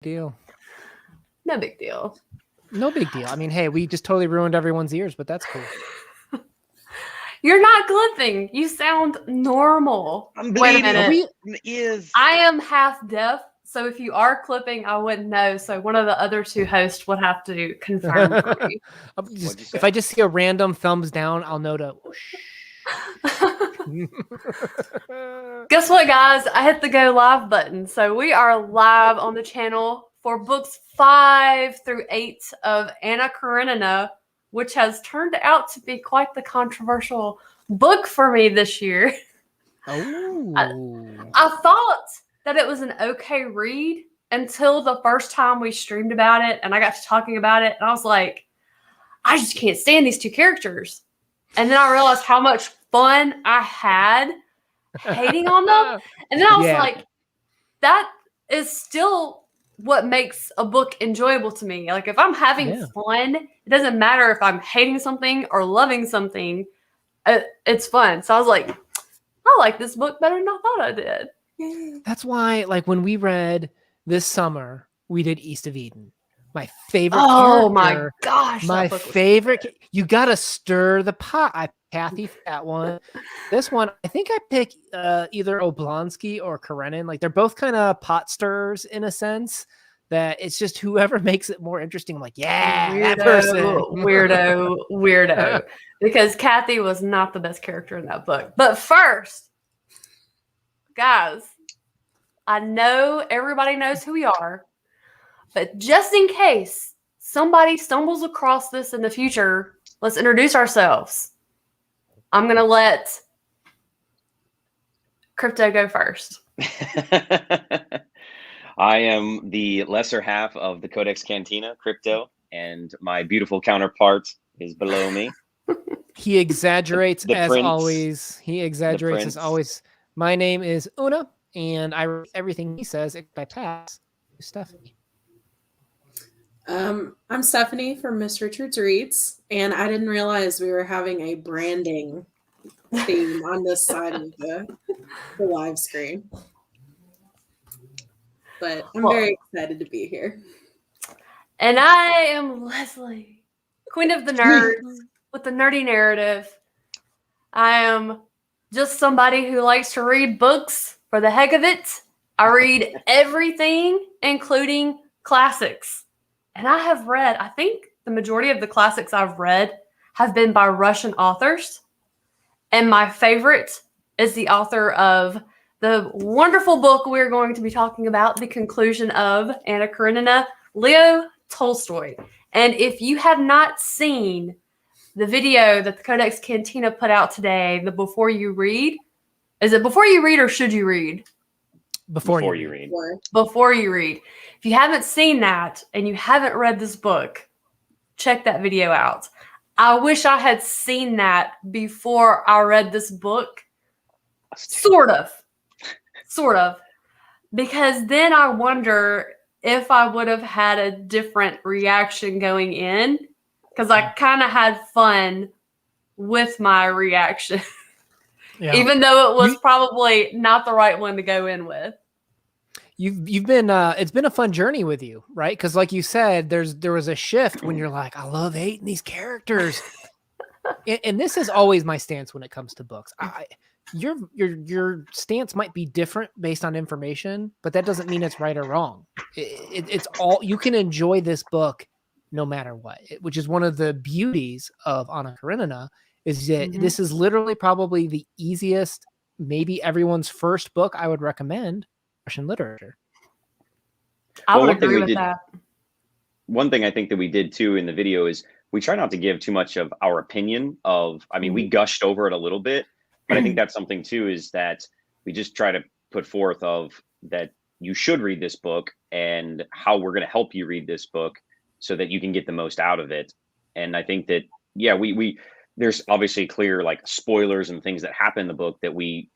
deal. No big deal. No big deal. I mean, hey, we just totally ruined everyone's ears, but that's cool. You're not glipping. You sound normal. I'm Wait a bleeding. minute. I am half deaf, so if you are clipping, I wouldn't know. So one of the other two hosts would have to confirm for me. If I just see a random thumbs down, I'll know to. Guess what, guys? I hit the go live button. So we are live on the channel for books 5 through 8 of Anna Karenina, which has turned out to be quite the controversial book for me this year. Oh. I thought that it was an okay read until the first time we streamed about it and I got to talking about it. And I was like, I just can't stand these two characters. And then I realized how much fun I had hating on them. And then I was like, that is still what makes a book enjoyable to me. Like, if I'm having fun, it doesn't matter if I'm hating something or loving something. It's fun. So I was like, I like this book better than I thought I did. That's why, like, when we read this summer, we did East of Eden. My favorite character. My gosh. My favorite. You got to stir the pot. Kathy for that one. This one, I think I pick either Oblonsky or Karenin. Like, they're both kind of pot stirrers in a sense. That it's just whoever makes it more interesting. I'm like, yeah, weirdo, that person. Weirdo. Because Kathy was not the best character in that book. But first, guys, I know everybody knows who we are, but just in case somebody stumbles across this in the future, let's introduce ourselves. I'm going to let Crypto go first. I am the lesser half of the Codex Cantina, Crypto, and my beautiful counterpart is below me. He exaggerates as always. My name is Una, and I read everything he says I pass to Stephanie. I'm Stephanie from Miss Richards Reads, and I didn't realize we were having a branding theme on this side of the live screen. But I'm very excited to be here. And I am Leslie, Queen of the Nerds, with the nerdy narrative. I am just somebody who likes to read books for the heck of it. I read everything, including classics. And I have read, I think the majority of the classics I've read have been by Russian authors. And my favorite is the author of the wonderful book we're going to be talking about, the conclusion of Anna Karenina, Leo Tolstoy. And if you have not seen the video that the Codex Cantina put out today, the Before You Read, is it Before You Read or Should You Read? Before you read. Before you read. If you haven't seen that and you haven't read this book, check that video out. I wish I had seen that before I read this book. Sort of. Because then I wonder if I would have had a different reaction going in. Because I kind of had fun with my reaction. Yeah. Even though it was probably not the right one to go in with. You've been it's been a fun journey with you, right? Because like you said, there was a shift when you're like, I love hating these characters, and this is always my stance when it comes to books. Your stance might be different based on information, but that doesn't mean it's right or wrong. It's all, you can enjoy this book no matter what, which is one of the beauties of Anna Karenina. Is that this is literally probably the easiest, maybe everyone's first book I would recommend Russian literature. I would agree with that. One thing I think that we did too in the video is we try not to give too much of our opinion of, I mean, we gushed over it a little bit, but I think that's something too, is that we just try to put forth of that you should read this book and how we're going to help you read this book so that you can get the most out of it. And I think that, yeah, there's obviously clear like spoilers and things that happen in the book that we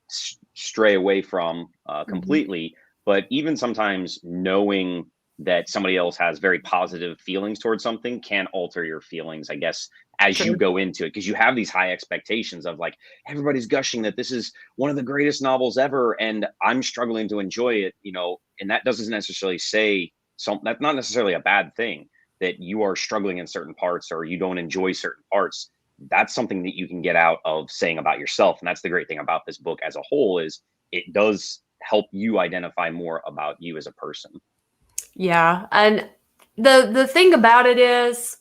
stray away from completely. But even sometimes knowing that somebody else has very positive feelings towards something can alter your feelings, I guess, as you go into it, because you have these high expectations of like, everybody's gushing that this is one of the greatest novels ever, and I'm struggling to enjoy it, you know, and that doesn't necessarily say that's not necessarily a bad thing, that you are struggling in certain parts or you don't enjoy certain parts. That's something that you can get out of saying about yourself. And that's the great thing about this book as a whole, is it does help you identify more about you as a person. Yeah. And the thing about it is,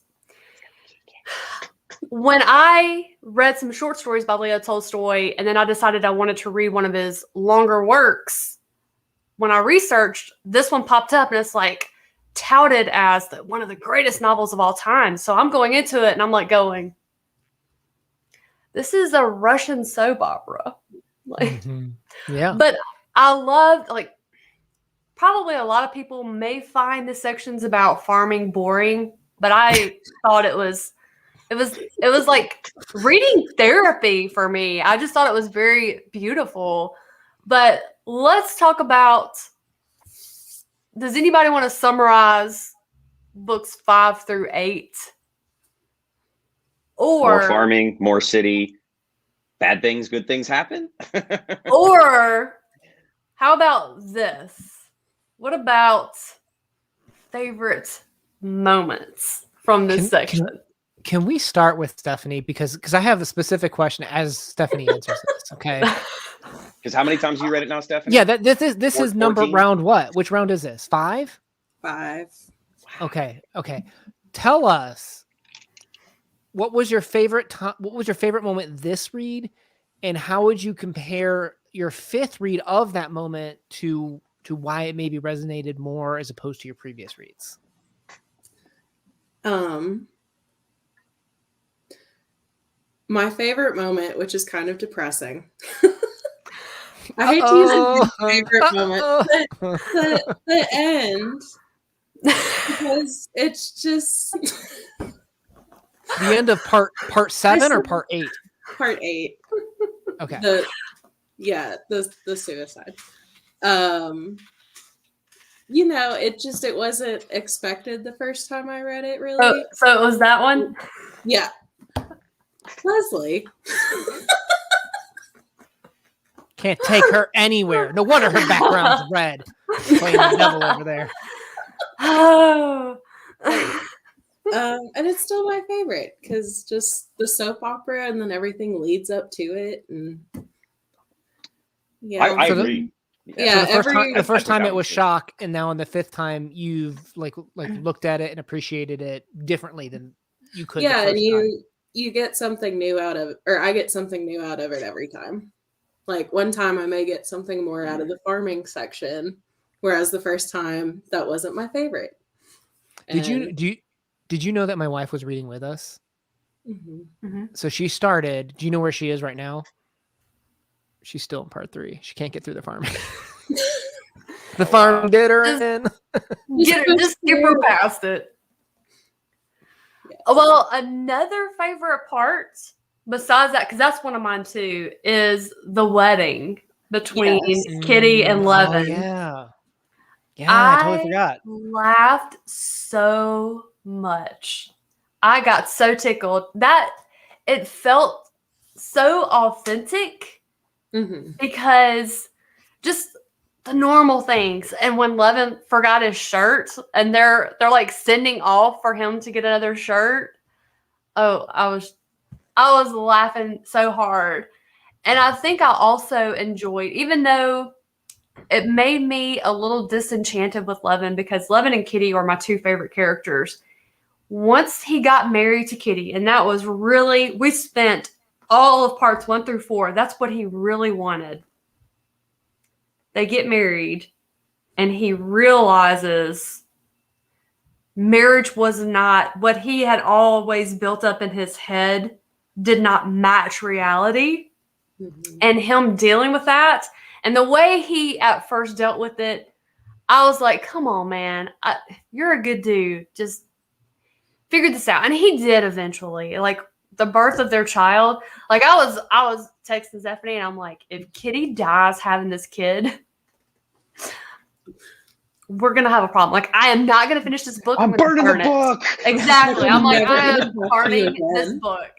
when I read some short stories by Leo Tolstoy, and then I decided I wanted to read one of his longer works, when I researched, this one popped up, and it's like touted as one of the greatest novels of all time. So I'm going into it and I'm like going, this is a Russian soap opera. Like, Yeah. But I loved, like, probably a lot of people may find the sections about farming boring, but I thought it was like reading therapy for me. I just thought it was very beautiful. But let's talk about, does anybody want to summarize books 5 through 8? Or more farming, more city, bad things, good things happen. or how about this? What about favorite moments from this section? Can we start with Stephanie? Because I have a specific question as Stephanie answers this. Okay. Because how many times have you read it now, Stephanie? Yeah, this is number 14? round what? Which round is this? 5? 5. Okay. Tell us, what was your favorite time? What was your favorite moment this read, and how would you compare your 5th read of that moment to why it maybe resonated more as opposed to your previous reads? My favorite moment, which is kind of depressing. I hate to use my favorite moment, but the end, because it's just the end of part 7 or part 8? Part 8. Okay. The suicide. It wasn't expected the first time I read it, really. So it was that one? Yeah. Leslie. Can't take her anywhere. No wonder her background's red. Playing the devil over there. Oh. And it's still my favorite because just the soap opera and then everything leads up to it. And yeah, I agree. Yeah, so the first time it was shock, and now on the 5th time you've like looked at it and appreciated it differently than you could. Yeah, and you get something new out of, or I get something new out of it every time. Like one time I may get something more out of the farming section, whereas the first time that wasn't my favorite. Did you know that my wife was reading with us? Mm-hmm. So she started. Do you know where she is right now? She's still in part 3. She can't get through the farm. The farm did her in. Just skip her past it. Yes. Well, another favorite part besides that, because that's one of mine too, is the wedding between Kitty and Levin. Oh, yeah, I totally forgot. Laughed so much. I got so tickled that it felt so authentic. Because just the normal things. And when Levin forgot his shirt and they're like sending off for him to get another shirt, I was laughing so hard. And I think I also enjoyed, even though it made me a little disenchanted with Levin, because Levin and Kitty are my 2 favorite characters. Once he got married to Kitty, and that was really, we spent all of parts 1 through 4. That's what he really wanted. They get married, and he realizes marriage was not what he had always built up in his head, did not match reality. And him dealing with that, and the way he at first dealt with it, I was like, come on, man. You're a good dude. Just figure this out. And he did eventually. Like, the birth of their child, like I was texting Stephanie and I'm like, if Kitty dies having this kid, we're gonna have a problem. Like, I am not gonna finish this book. I'm burning the book. Exactly. I'm like, I am burning this book.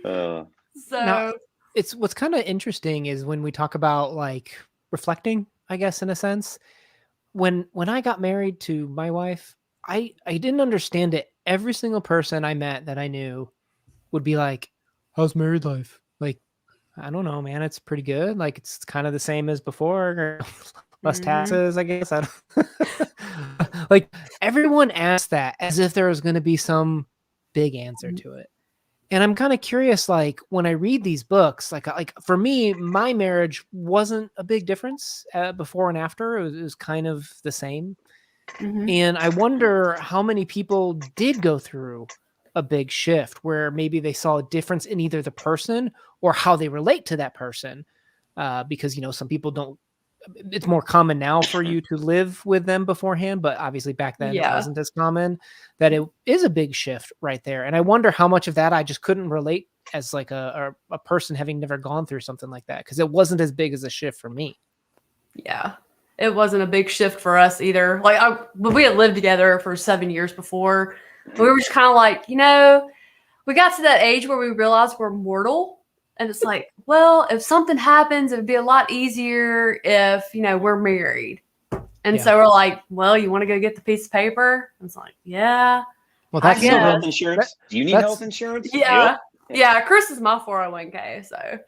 So now, it's what's kind of interesting is when we talk about like reflecting, I guess, in a sense, when I got married to my wife, I didn't understand it. Every single person I met that I knew would be like, "How's married life?" Like, I don't know, man. It's pretty good. Like, it's kind of the same as before. Less Mhm. taxes, I guess. I don't like everyone asked that as if there was going to be some big answer to it. And I'm kind of curious, like when I read these books, like for me, my marriage wasn't a big difference before and after. It was kind of the same. Mhm. And I wonder how many people did go through a big shift where maybe they saw a difference in either the person or how they relate to that person. Because, you know, some people don't, it's more common now for you to live with them beforehand, but obviously back then it Yeah. wasn't as common. That it is a big shift right there. And I wonder how much of that I just couldn't relate as like a person having never gone through something like that, because it wasn't as big as a shift for me. Yeah. It wasn't a big shift for us either. Like, but we had lived together for 7 years before. We were just kind of like, you know, we got to that age where we realized we're mortal. And it's like, well, if something happens, it would be a lot easier if, you know, we're married. And Yeah. so we're like, well, you want to go get the piece of paper? And it's like, yeah. Well, I that's Do you need guess. health insurance? Do you need that's- health insurance? Yeah. Yep. Yeah. Chris is my 401k. So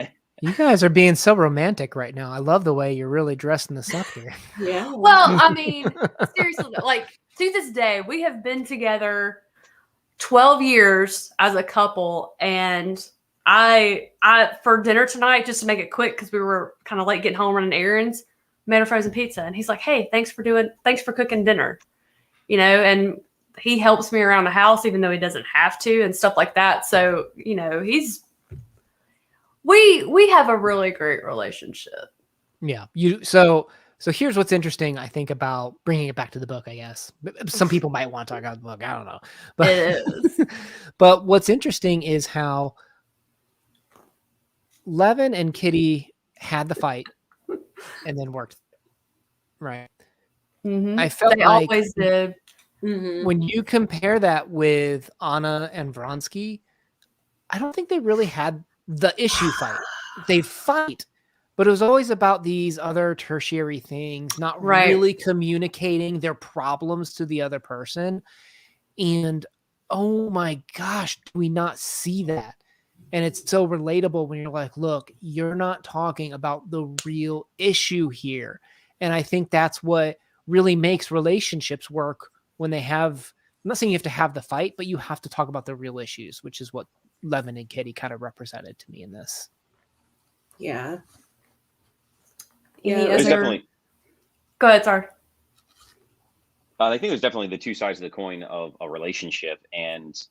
You guys are being so romantic right now. I love the way you're really dressing this up here. Yeah. well, I mean, seriously, though, like to this day, we have been together 12 years as a couple, and I for dinner tonight, just to make it quick because we were kind of late getting home running errands, made a frozen pizza, and he's like, "Hey, thanks for cooking dinner," you know, and he helps me around the house even though he doesn't have to and stuff like that. So you know, we have a really great relationship. Yeah. So here's what's interesting, I think, about bringing it back to the book, I guess. Some people might want to talk about the book. I don't know. But, It is. but what's interesting is how Levin and Kitty had the fight and then worked. Right. Mhm. I felt They like always did. Mhm. when you compare that with Anna and Vronsky, I don't think they really had the issue fight. They'd fight, but it was always about these other tertiary things, not Right. really communicating their problems to the other person. And oh my gosh, do we not see that? And it's so relatable when you're like, look, you're not talking about the real issue here. And I think that's what really makes relationships work when they have, I'm not saying you have to have the fight, but you have to talk about the real issues, which is what Levin and Kitty kind of represented to me in this. Yeah. Any Yeah. It was other- definitely. Go ahead, sorry. I think it was definitely the two sides of the coin of a relationship, and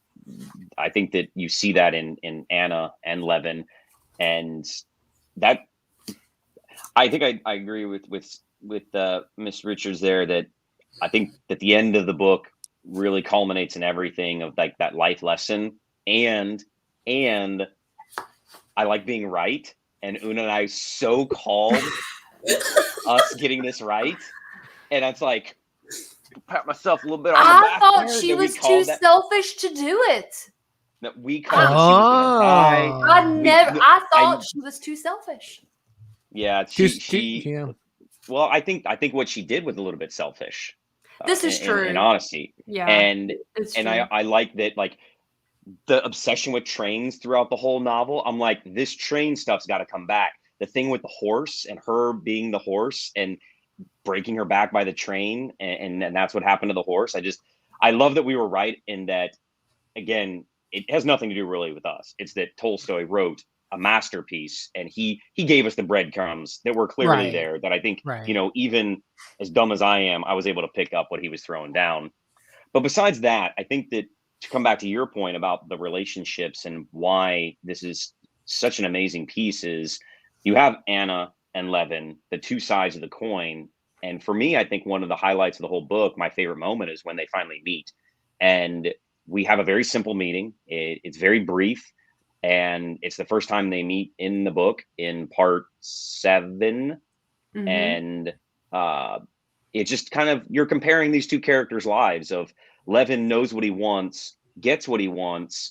I think that you see that in Anna and Levin, and that I think I agree with Miss Richards there, that I think that the end of the book really culminates in everything of like that life lesson, and I like being right, and Una and I so called us getting this right, and it's like pat myself a little bit on the I back thought there, she that we was too called that, selfish to do it. that we called that she was gonna die. Oh. I thought she was too selfish. Yeah, Yeah. well, I think what she did was a little bit selfish. This is true. In honesty. Yeah. And It's and true. I like that, like the obsession with trains throughout the whole novel. I'm like, this train stuff's got to come back. The thing with the horse and her being the horse and breaking her back by the train, and that's what happened to the horse. I love that we were right in that. Again, it has nothing to do really with us. It's that Tolstoy wrote a masterpiece, and he gave us the breadcrumbs that were clearly Right. there, that I think, Right. you know, even as dumb as I am, I was able to pick up what he was throwing down. But besides that, I think that, to come back to your point about the relationships and why this is such an amazing piece, is you have Anna and Levin, the two sides of the coin. And for me, I think one of the highlights of the whole book, my favorite moment, is when they finally meet. And we have a very simple meeting. It's very brief. And it's the first time they meet in the book in part 7. Mhm. And it's just kind of, you're comparing these two characters' lives of Levin knows what he wants, gets what he wants,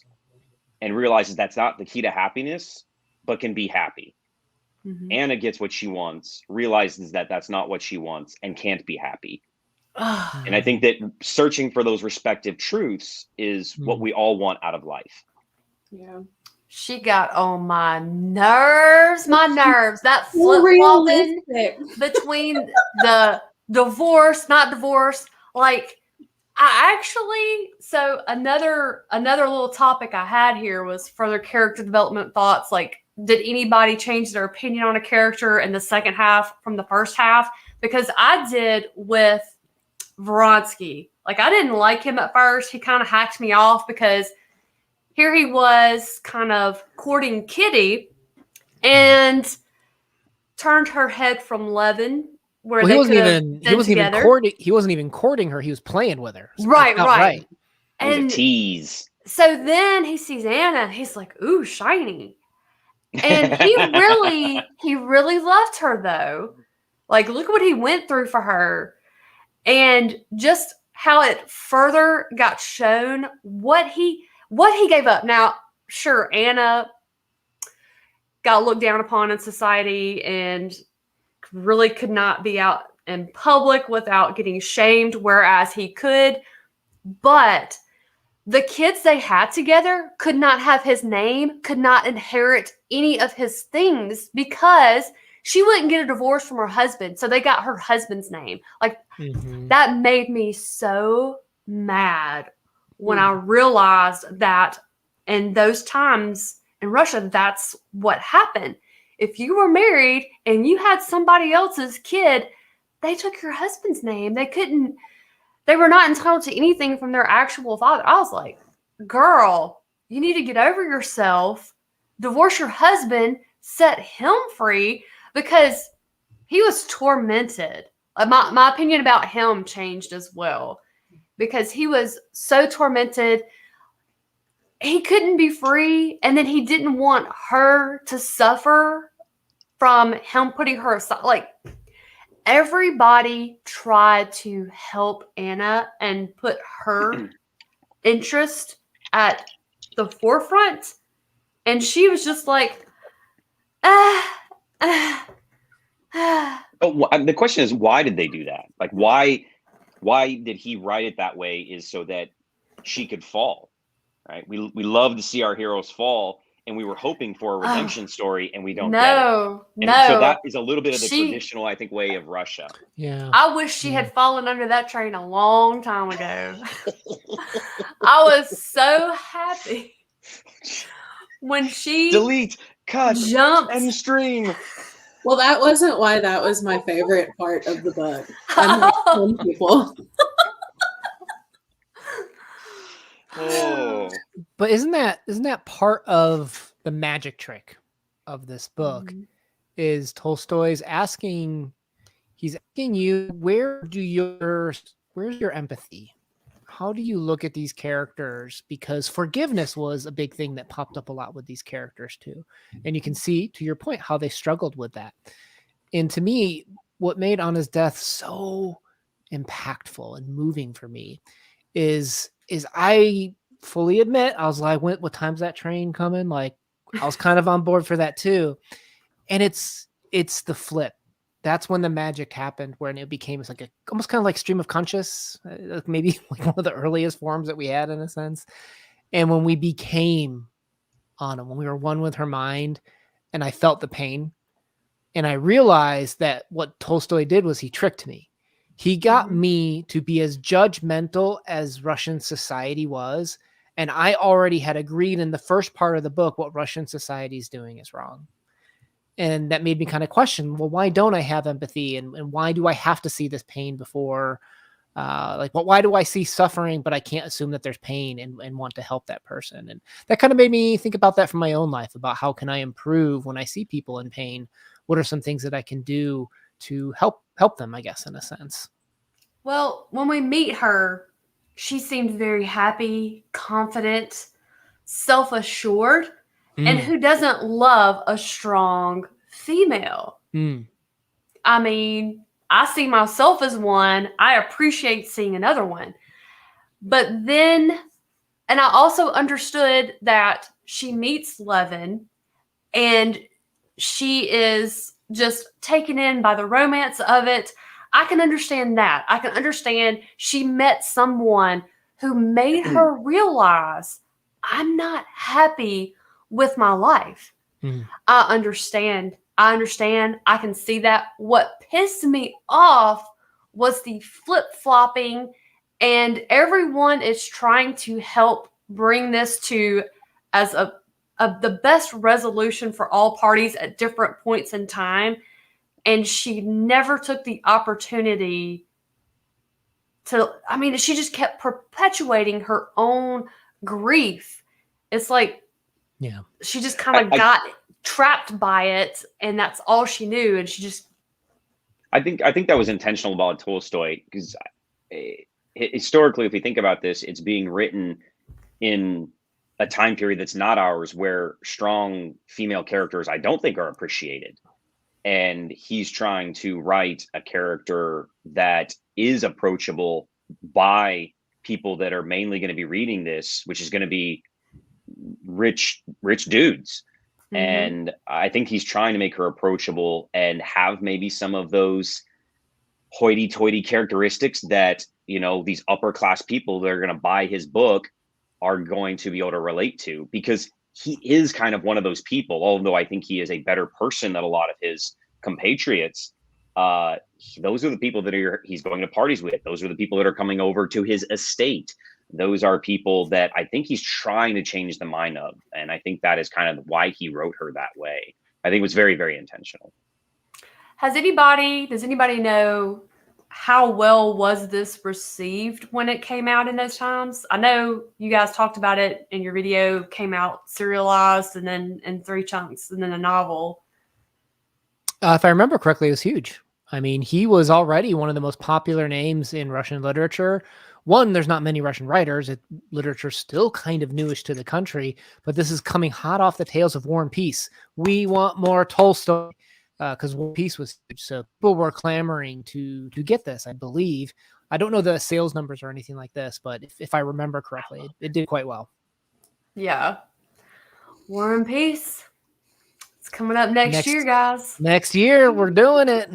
and realizes that's not the key to happiness, but can be happy. Mhm. Anna gets what she wants, realizes that that's not what she wants, and can't be happy. And I think that searching for those respective truths is what we all want out of life. Yeah. She got on my nerves. That So flip-flopping realistic. between the divorce, not divorce. Like, I actually, so another little topic I had here was further character development thoughts. Like, did anybody change their opinion on a character in the second half from the first half? Because I did with Vronsky. Like, I didn't like him at first. He kind of hacked me off because here he was kind of courting Kitty and turned her head from Levin, where they could have been together. He wasn't even courting her. He was playing with her. Right. It was a And tease. so then he sees Anna and he's like, ooh, shiny. And he really loved her though. Like, look what he went through for her. And just how it further got shown what he gave up. Now, sure, Anna got looked down upon in society and really could not be out in public without getting shamed, whereas he could. But the kids they had together could not have his name, could not inherit any of his things because she wouldn't get a divorce from her husband. So they got her husband's name. Like, that made me so mad when I realized that in those times in Russia, that's what happened. If you were married and you had somebody else's kid, they took your husband's name. They were not entitled to anything from their actual father. I was like, girl, you need to get over yourself, divorce your husband, set him free, because he was tormented. My opinion about him changed as well, because he was so tormented. He couldn't be free, and then he didn't want her to suffer from him putting her aside. Like, everybody tried to help Anna and put her interest at the forefront, and she was just like, The question is, why did they do that? Like, why did he write it that way? Is so that she could fall, right? We love to see our heroes fall, and we were hoping for a redemption story, and we don't get it. And so that is a little bit of the traditional, I think, way of Russia. Yeah. I wish she had fallen under that train a long time ago. I was so happy when she delete, cut, jumped end stream. Well, that wasn't why that was my favorite part of the book. Unlike some people. Oh. But isn't that part of the magic trick of this book? Is Tolstoy's asking you, where's your empathy? How do you look at these characters? Because forgiveness was a big thing that popped up a lot with these characters too. And you can see, to your point, how they struggled with that. And to me, what made Anna's death so impactful and moving for me is I fully admit, I was like, what time's that train coming? Like, I was kind of on board for that too. And it's the flip. That's when the magic happened, when it became like almost kind of like stream of conscious, maybe like one of the earliest forms that we had in a sense. And when we became Anna, when we were one with her mind, and I felt the pain, and I realized that what Tolstoy did was he tricked me. He got me to be as judgmental as Russian society was. And I already had agreed in the first part of the book what Russian society is doing is wrong. And that made me kind of question, well, why don't I have empathy? And why do I have to see this pain before? Why do I see suffering, but I can't assume that there's pain and want to help that person? And that kind of made me think about that from my own life, about how can I improve when I see people in pain? What are some things that I can do to help them, I guess, in a sense? Well, when we meet her, she seemed very happy, confident, self-assured. And who doesn't love a strong female? I mean, I see myself as one. I appreciate seeing another one. But then, and I also understood that she meets Levin and she is just taken in by the romance of it. I can understand that. I can understand she met someone who made her realize I'm not happy with my life. Mhm. I understand. I can see that. What pissed me off was the flip-flopping, and everyone is trying to help bring this to as the best resolution for all parties at different points in time. And she never took the opportunity to, I mean, she just kept perpetuating her own grief. It's like, Yeah. she just kind of got trapped by it, and that's all she knew. And she just, I think that was intentional about Tolstoy, because historically, if we think about this, it's being written in a time period that's not ours, where strong female characters, I don't think, are appreciated. And he's trying to write a character that is approachable by people that are mainly going to be reading this, which is going to be rich dudes. And I think he's trying to make her approachable and have maybe some of those hoity-toity characteristics that, you know, these upper class people that are going to buy his book are going to be able to relate to, because he is kind of one of those people. Although I think he is a better person than a lot of his compatriots, those are the people that he's going to parties with. Those are the people that are coming over to his estate. Those are people that I think he's trying to change the mind of. And I think that is kind of why he wrote her that way. I think it was very, very intentional. does anybody know how well was this received when it came out in those times? I know you guys talked about it in your video, came out serialized and then in 3 chunks and then a novel. If I remember correctly, it was huge. I mean, he was already one of the most popular names in Russian literature. One, there's not many Russian writers. Literature's still kind of newish to the country, but this is coming hot off the tails of War and Peace. We want more Tolstoy, because War and Peace was huge. So people were clamoring to get this, I believe. I don't know the sales numbers or anything like this, but if I remember correctly, it did quite well. Yeah. War and Peace. It's coming up next year, guys. Next year, we're doing it.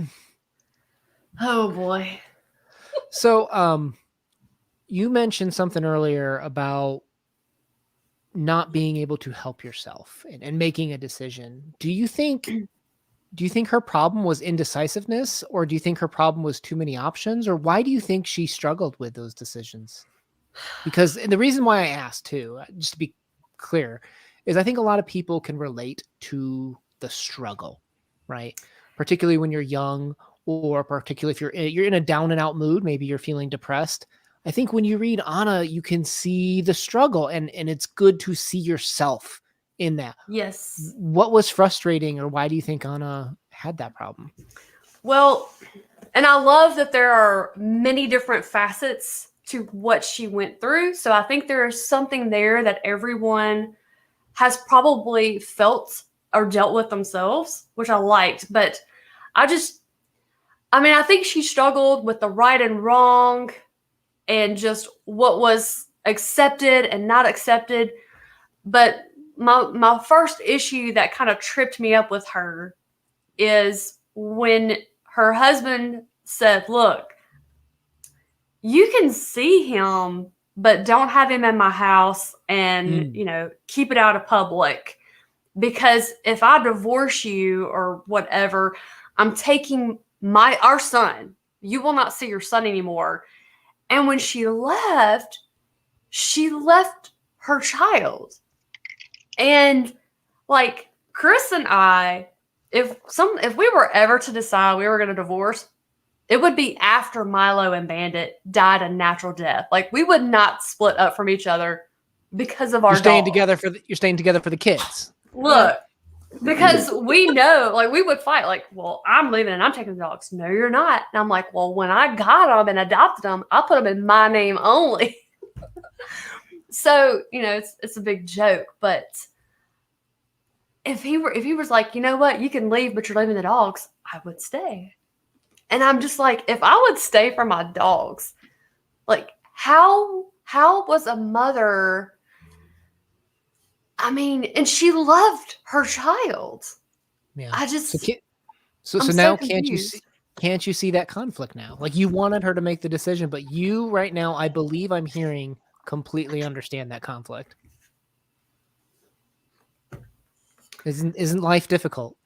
Oh, boy. So, you mentioned something earlier about not being able to help yourself and making a decision. Do you think her problem was indecisiveness, or do you think her problem was too many options, or why do you think she struggled with those decisions? Because, and the reason why I asked too, just to be clear, is I think a lot of people can relate to the struggle, right? Particularly when you're young, or particularly if you're in a down and out mood, maybe you're feeling depressed. I think when you read Anna, you can see the struggle, and it's good to see yourself in that. Yes. What was frustrating, or why do you think Anna had that problem? Well, and I love that there are many different facets to what she went through. So I think there is something there that everyone has probably felt or dealt with themselves, which I liked. But I think she struggled with the right and wrong and just what was accepted and not accepted. But my first issue that kind of tripped me up with her is when her husband said, look, you can see him, but don't have him in my house and, keep it out of public. Because if I divorce you or whatever, I'm taking our son. You will not see your son anymore. And when she left her child. And like Chris and I, if we were ever to decide we were going to divorce, it would be after Milo and Bandit died a natural death. Like, we would not split up from each other because of our You're staying dogs. together for the kids. Look, because we know, like, we would fight. Like, well, I'm leaving and I'm taking the dogs. No, you're not. And I'm like, well, when I got them and adopted them, I put them in my name only. So, it's a big joke. But if he was like, you know what, you can leave, but you're leaving the dogs, I would stay. And I'm just like, if I would stay for my dogs, like, how was a mother? I mean, and she loved her child. Yeah. I just so now can't you can't you see that conflict now? Like you wanted her to make the decision, but you right now, I believe I'm hearing, completely understand that conflict. Isn't life difficult?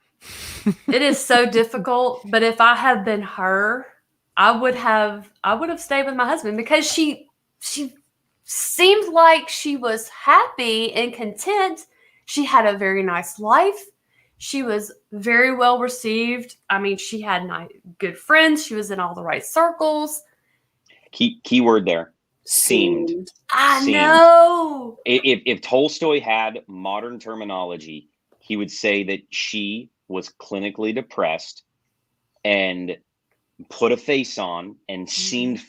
It is so difficult, but if I had been her, I would have stayed with my husband because she seemed like she was happy and content. She had a very nice life. She was very well received. I mean, she had good friends. She was in all the right circles. Key word there. Seemed. I know. If Tolstoy had modern terminology, he would say that she was clinically depressed and put a face on and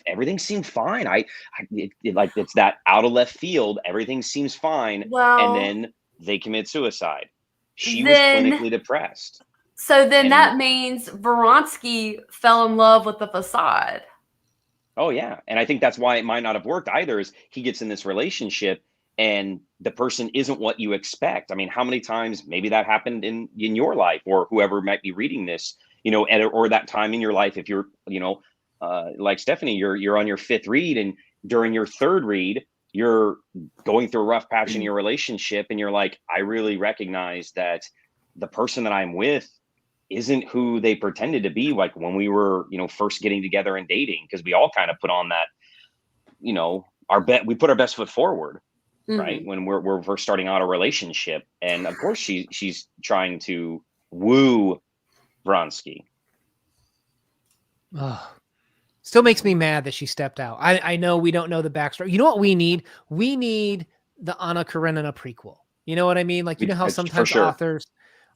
everything seemed fine. It's that out of left field. Everything seems fine. Well, and then they commit suicide. She was clinically depressed. So then that means Vronsky fell in love with the facade. Oh yeah. And I think that's why it might not have worked either, is he gets in this relationship and the person isn't what you expect. I mean, how many times maybe that happened in your life, or whoever might be reading this, or that time in your life, if you're, like Stephanie, you're on your 5th read, and during your 3rd read, you're going through a rough patch in your relationship, and you're like, I really recognize that the person that I'm with isn't who they pretended to be, like when we were, first getting together and dating, because we all kind of put on that, we put our best foot forward, right? When we're first starting out a relationship. And of course she's trying to woo Vronsky. Oh, still makes me mad that she stepped out. I know we don't know the backstory. You know what we need? We need the Anna Karenina prequel. You know what I mean? Like, you know how sometimes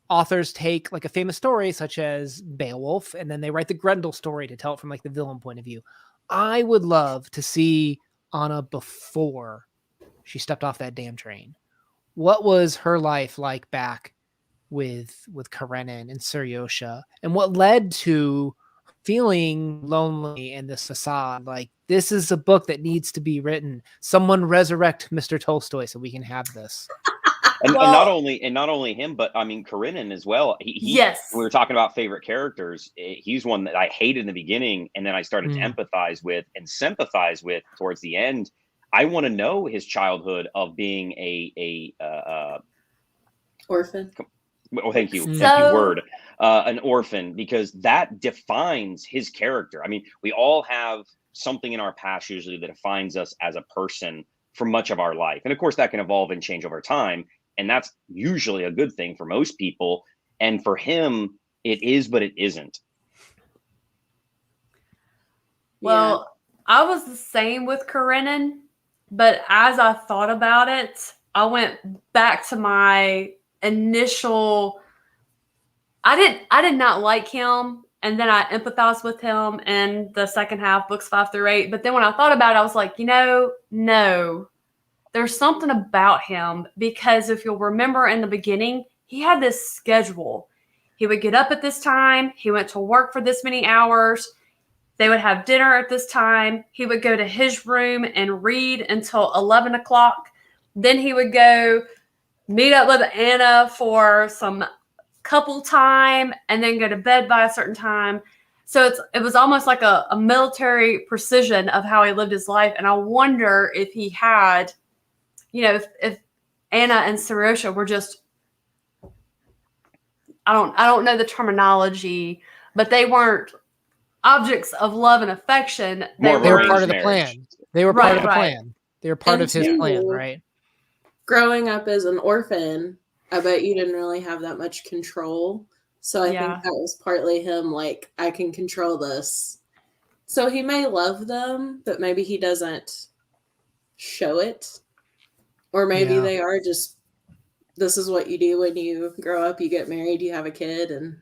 authors take like a famous story such as Beowulf, and then they write the Grendel story to tell it from like the villain point of view. I would love to see Anna before she stepped off that damn train. What was her life like back with Karenin and Suryosha, and what led to feeling lonely in this facade? Like, this is a book that needs to be written. Someone resurrect Mr. Tolstoy so we can have this. And not only him, but I mean Karenin as well. Yes. We were talking about favorite characters. He's one that I hated in the beginning, and then I started to empathize with and sympathize with towards the end. I want to know his childhood of being a orphan. Oh, thank you. Thank you, word. An orphan, because that defines his character. I mean, we all have something in our past usually that defines us as a person for much of our life. And of course that can evolve and change over time. And that's usually a good thing for most people. And for him, it is, but it isn't. Well, I was the same with Karenin, but as I thought about it, I went back to my initial. I did not like him, and then I empathized with him in the second half, books 5 through 8. But then when I thought about it, I was like, no. There's something about him, because if you'll remember in the beginning, he had this schedule. He would get up at this time. He went to work for this many hours. They would have dinner at this time. He would go to his room and read until 11 o'clock. Then he would go meet up with Anna for some couple time and then go to bed by a certain time. So it was almost like a military precision of how he lived his life. And I wonder if he had, if Anna and Suryosha were just, I don't know the terminology, but they weren't objects of love and affection. They were part of the plan. They were part of the plan. They were part of his plan, right? Growing up as an orphan, I bet you didn't really have that much control. So I think that was partly him, like, I can control this. So he may love them, but maybe he doesn't show it. Or maybe they are just, this is what you do when you grow up, you get married, you have a kid. And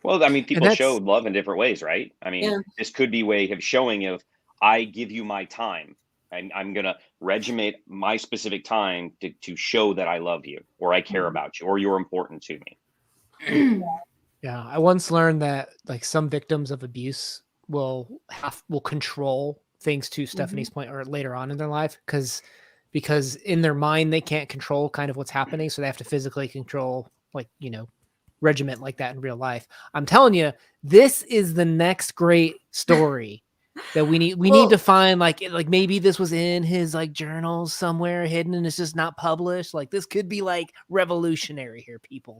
well, I mean, people show love in different ways, right? I mean, this could be a way of showing of, I give you my time. I'm going to regiment my specific time to show that I love you, or I care about you, or you're important to me. Yeah. I once learned that like some victims of abuse will control things, to Stephanie's point, or later on in their life, because in their mind, they can't control kind of what's happening. So they have to physically control, like, regiment like that in real life. I'm telling you, this is the next great story that we need. We need to find like maybe this was in his like journals somewhere hidden and it's just not published. Like this could be like revolutionary here, people.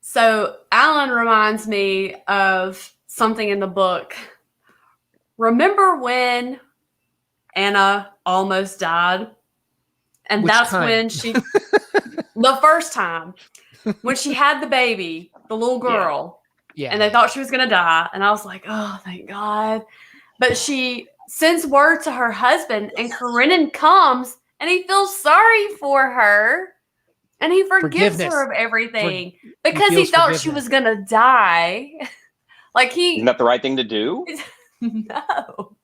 So Alan reminds me of something in the book. Remember when Anna almost died? And Which that's time? when the first time, when she had the baby, the little girl, Yeah. and they thought she was going to die. And I was like, oh, thank God. But she sends word to her husband, and Karenina comes, and he feels sorry for her. And he forgives her of everything because he thought she was going to die. Isn't that the right thing to do? No.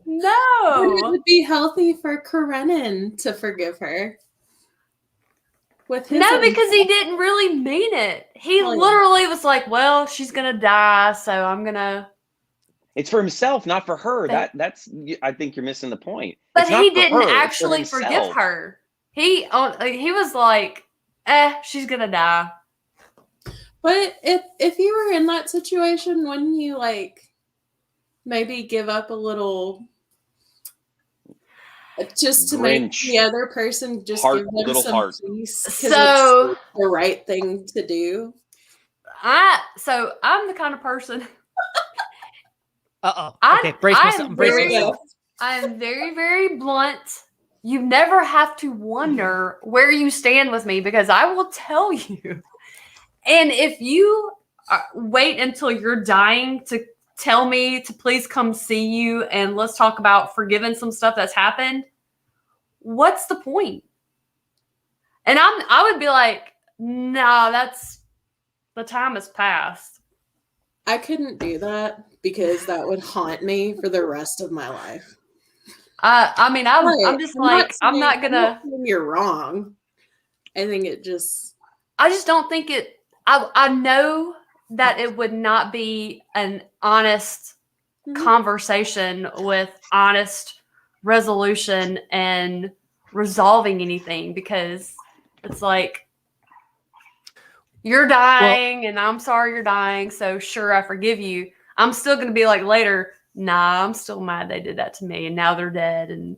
It would be healthy for Karenina to forgive her. Because he didn't really mean it. He literally was like, well, she's going to die, so I'm going to. It's for himself, not for her. That's. I think you're missing the point. But he didn't actually forgive her. He was like, she's going to die. But if you were in that situation, wouldn't you like maybe give up a little just to make the other person just give them some peace? So it's the right thing to do. I'm the kind of person. Okay, brace myself. I'm very, very blunt. You never have to wonder where you stand with me because I will tell you. And if you wait until you're dying to tell me to please come see you and let's talk about forgiving some stuff that's happened, what's the point? And I would be like, no, the time has passed. I couldn't do that because that would haunt me for the rest of my life. I'm not gonna. You're wrong. I think it just. I just don't think it. I know that it would not be an honest conversation with honest resolution and resolving anything because it's like you're dying and I'm sorry you're dying. So sure, I forgive you. I'm still going to be like later, nah, I'm still mad they did that to me and now they're dead. And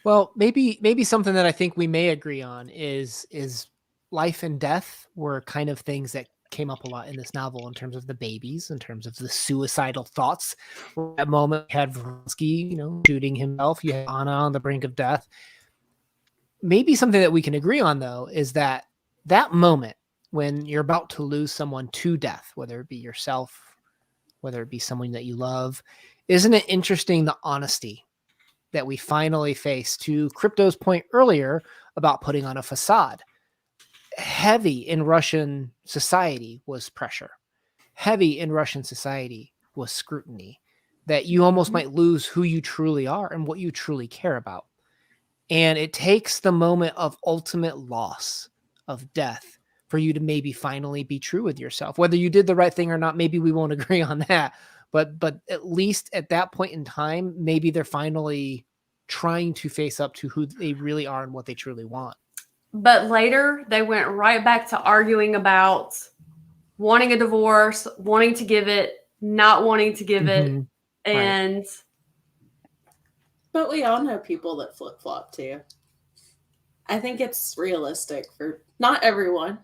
well, maybe something that I think we may agree on is life and death were kind of things that came up a lot in this novel in terms of the babies, in terms of the suicidal thoughts. At that moment, you had Vronsky, shooting himself. You had Anna on the brink of death. Maybe something that we can agree on, though, is that moment when you're about to lose someone to death, whether it be yourself, whether it be someone that you love, isn't it interesting the honesty that we finally face? To Crypto's point earlier about putting on a facade. Heavy in Russian society was pressure. Heavy in Russian society was scrutiny, that you almost might lose who you truly are and what you truly care about. And it takes the moment of ultimate loss, of death, for you to maybe finally be true with yourself. Whether you did the right thing or not, maybe we won't agree on that. But at least at that point in time, maybe they're finally trying to face up to who they really are and what they truly want. But later, they went right back to arguing about wanting a divorce, wanting to give it, not wanting to give it. And but we all know people that flip-flop too. I think it's realistic for not everyone,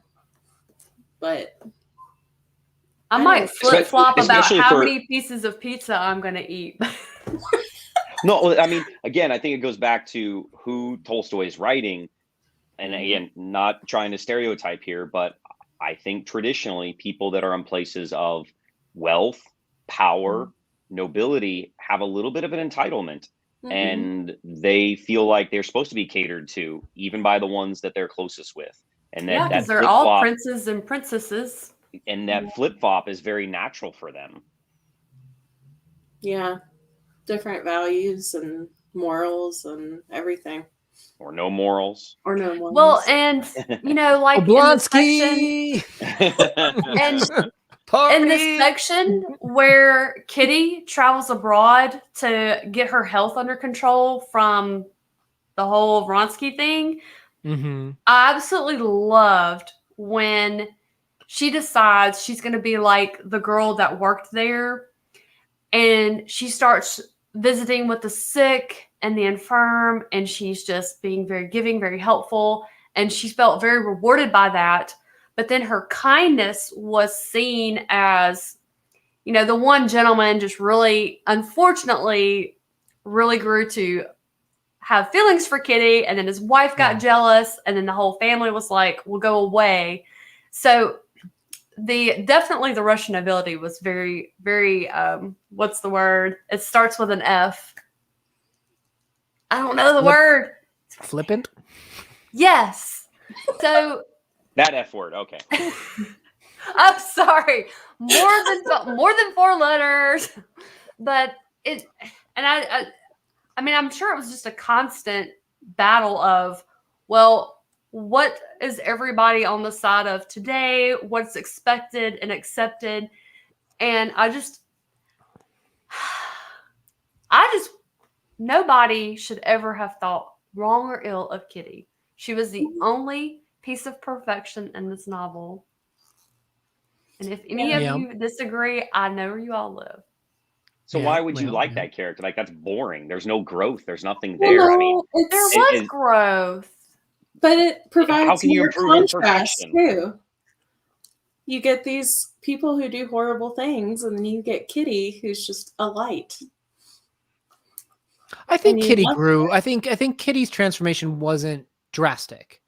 but I might flip-flop about how many pieces of pizza I'm going to eat. No, I mean, again, I think it goes back to who Tolstoy is writing. And again, not trying to stereotype here, but I think traditionally people that are in places of wealth, power, nobility have a little bit of an entitlement. And they feel like they're supposed to be catered to, even by the ones that they're closest with. And that because they're all princes and princesses. And that flip-flop is very natural for them. Yeah. Different values and morals and everything. Or no morals. Well, and like Oblonsky! in this section where Kitty travels abroad to get her health under control from the whole Vronsky thing, I absolutely loved when she decides she's going to be like the girl that worked there. And she starts visiting with the sick and the infirm. And she's just being very giving, very helpful. And she felt very rewarded by that. But then her kindness was seen as, you know, the one gentleman just really, unfortunately, really grew to have feelings for Kitty. And then his wife got jealous. And then the whole family was like, we'll go away. So definitely the Russian nobility was very, very, what's the word? It starts with an F. I don't know the word. Flippant? Yes. So That F word. Okay. I'm sorry. More than 4 letters. But it, and I mean, I'm sure it was just a constant battle of, well, what is everybody on the side of today? What's expected and accepted? And nobody should ever have thought wrong or ill of Kitty. She was the only piece of perfection in this novel. And if any of you disagree, I know where you all live. So why would you like that character? Like, that's boring. There's no growth. There's nothing there. Well, I mean, there was growth. But it provides how can you more improve contrast imperfection? too. You get these people who do horrible things, and then you get Kitty, who's just a light. I think Kitty grew. I think Kitty's transformation wasn't drastic,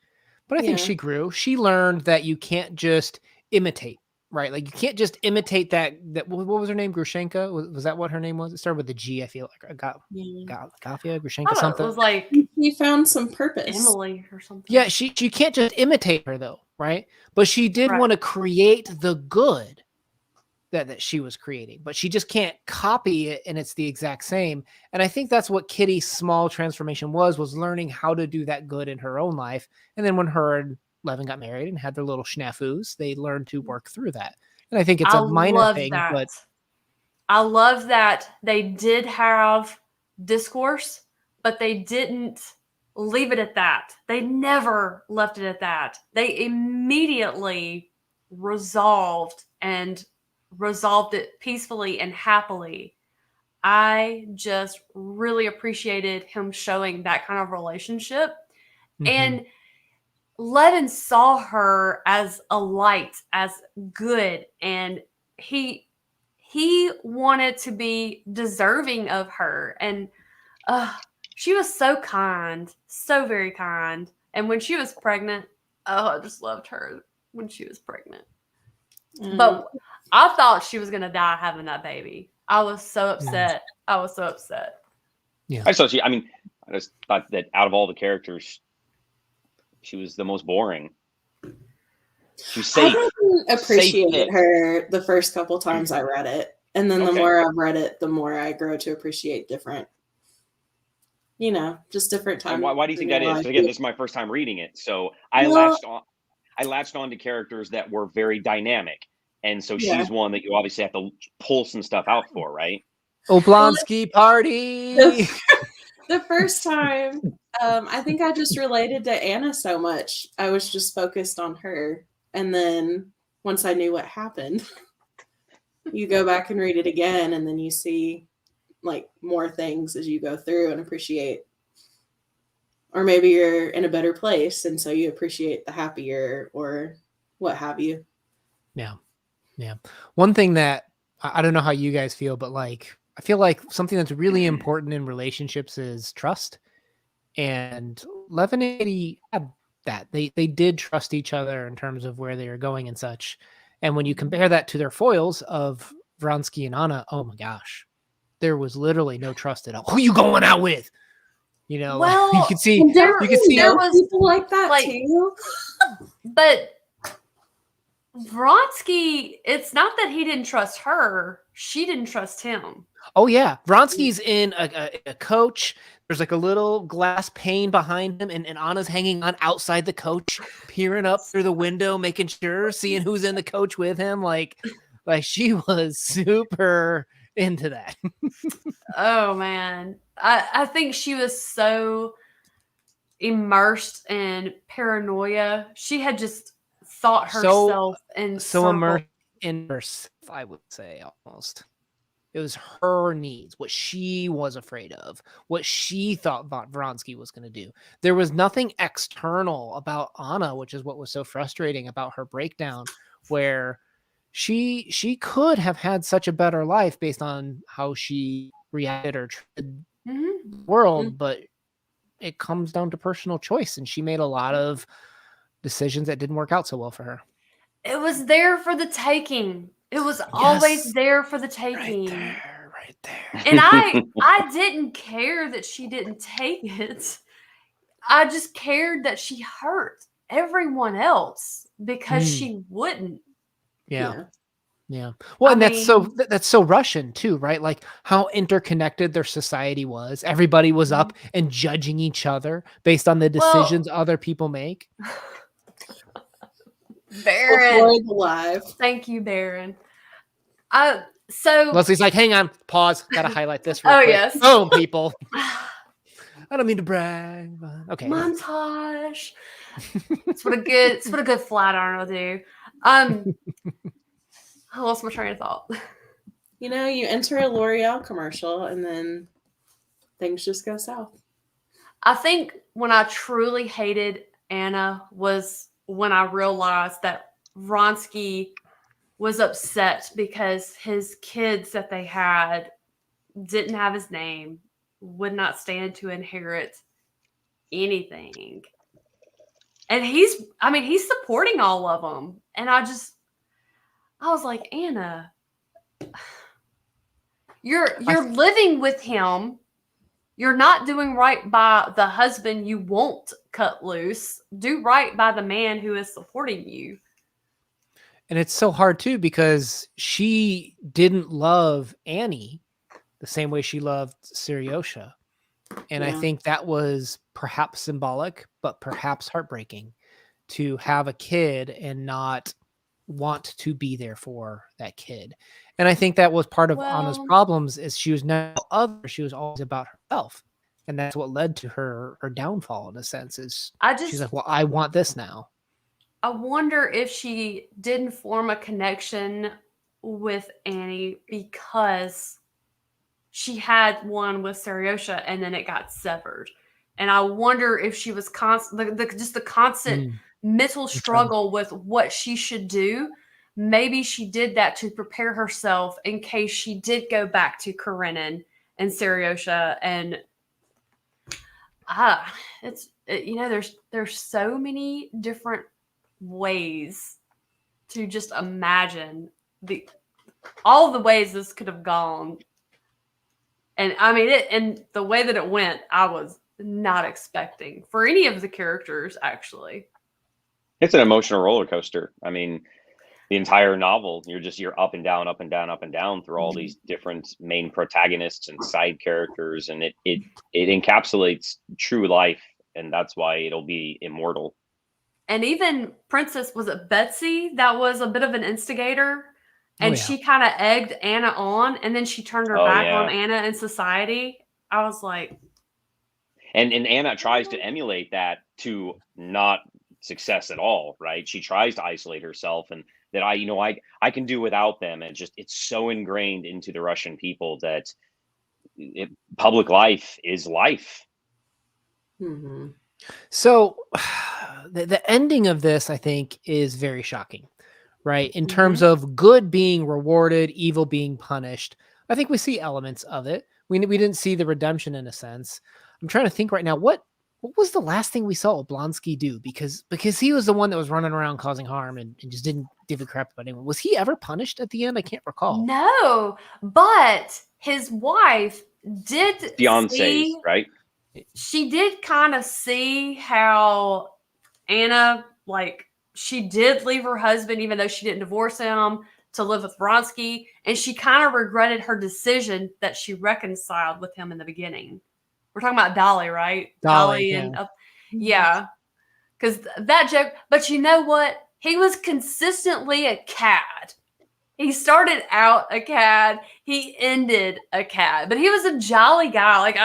but I think she grew. She learned that you can't just imitate, right? Like, you can't just imitate that. What was her name? Grushenka? Was that what her name was? It started with a G. I feel like Gafia, Grushenka, something. It was like he found some purpose. Emily or something. Yeah, she can't just imitate her though, right? But she did want to create the good that she was creating, but she just can't copy it, and it's the exact same. And I think that's what Kitty's small transformation was learning how to do that good in her own life. And then when her and Levin got married and had their little snafus, they learned to work through that. And I think it's a minor thing, but I love that they did have discourse, but they didn't leave it at that. They never left it at that. They immediately resolved it peacefully and happily. I just really appreciated him showing that kind of relationship. Mm-hmm. And Levin saw her as a light, as good, and he wanted to be deserving of her. And she was so kind, so very kind. And when she was pregnant, I just loved her when she was pregnant. But I thought she was going to die having that baby. I was so upset. I was so upset. Yeah. I just thought that out of all the characters, she was the most boring. She was safe. I didn't appreciate her the first couple times I read it. And then the more I've read it, the more I grow to appreciate different, just different times. Why do you think that is? Because again, this is my first time reading it. So I latched on to characters that were very dynamic. And so she's one that you obviously have to pull some stuff out for, right? Oblonsky party. The first time, I think I just related to Anna so much. I was just focused on her. And then once I knew what happened, you go back and read it again, and then you see like more things as you go through and appreciate. Or maybe you're in a better place, and so you appreciate the happier or what have you. Yeah. Yeah. One thing that I don't know how you guys feel, but like, I feel like something that's really important in relationships is trust. And Levin and Kitty had that. They did trust each other in terms of where they were going and such. And when you compare that to their foils of Vronsky and Anna, oh my gosh, there was literally no trust at all. Who you going out with? Well, you could see there was people like that too. But Vronsky, it's not that he didn't trust her; she didn't trust him. Oh yeah, Vronsky's in a coach. There's like a little glass pane behind him, and Anna's hanging on outside the coach, peering up through the window, making sure, seeing who's in the coach with him. Like she was super into that. Oh man, I think she was so immersed in paranoia. She had just thought So- herself in so immersed circle. in herself, I would say almost. It was her needs, what she was afraid of, what she thought Vronsky was going to do. There was nothing external about Anna, which is what was so frustrating about her breakdown, where she could have had such a better life based on how she reacted or treated Mhm. the world, but it comes down to personal choice, and she made a lot of decisions that didn't work out so well for her. It was there for the taking. It was always Yes. there for the Right taking. there, right there. And I didn't care that she didn't take it. I just cared that she hurt everyone else because she wouldn't. Yeah. Well, I and mean, that's so Russian too, right? Like how interconnected their society was. Everybody was up and judging each other based on the decisions other people make. Baron. Floyd alive. Thank you, Baron. So Leslie's like, hang on, pause. Gotta highlight this real Oh, quick. yes. Boom, people. I don't mean to brag, but okay. montage. It's what a good flat iron will do. I lost my train of thought. You know, you enter a L'Oreal commercial and then things just go south. I think when I truly hated Anna was when I realized that Vronsky was upset because his kids that they had didn't have his name, would not stand to inherit anything. And he's supporting all of them. And I was like, Anna, you're living with him. You're not doing right by the husband you won't cut loose. Do right by the man who is supporting you. And it's so hard too because she didn't love Annie the same way she loved Seriosha. And I think that was perhaps symbolic, but perhaps heartbreaking to have a kid and not want to be there for that kid. And I think that was part of Anna's problems is she was now other. She was always about herself. And that's what led to her downfall in a sense is she's like, well, I want this now. I wonder if she didn't form a connection with Annie because she had one with Seriosha and then it got severed. And I wonder if she was just the constant mental struggle with what she should do. Maybe she did that to prepare herself in case she did go back to Karenina and Seriosha. And there's so many different ways to just imagine all the ways this could have gone. And I mean and the way that it went, I was not expecting for any of the characters, actually. It's an emotional roller coaster. I mean, the entire novel, you're up and down, up and down, up and down through all these different main protagonists and side characters, and it encapsulates true life, and that's why it'll be immortal. And even Princess, was it Betsy, that was a bit of an instigator? And she kind of egged Anna on, and then she turned her back on Anna in society. I was like... And Anna tries to emulate that to not success at all, right? She tries to isolate herself and that I can do without them. And it's so ingrained into the Russian people that public life is life. Mm-hmm. So the ending of this, I think, is very shocking. Right. In terms of good being rewarded, evil being punished. I think we see elements of it. We didn't see the redemption in a sense. I'm trying to think right now. What was the last thing we saw Oblonsky do? Because he was the one that was running around causing harm and just didn't give a crap about anyone. Was he ever punished at the end? I can't recall. No, but his wife did Fiancés, right? She did kind of see how Anna, she did leave her husband, even though she didn't divorce him, to live with Vronsky. And she kind of regretted her decision that she reconciled with him in the beginning. We're talking about Dolly, right? Dolly and because that joke. But you know what? He was consistently a cad. He started out a cad. He ended a cad. But he was a jolly guy. Like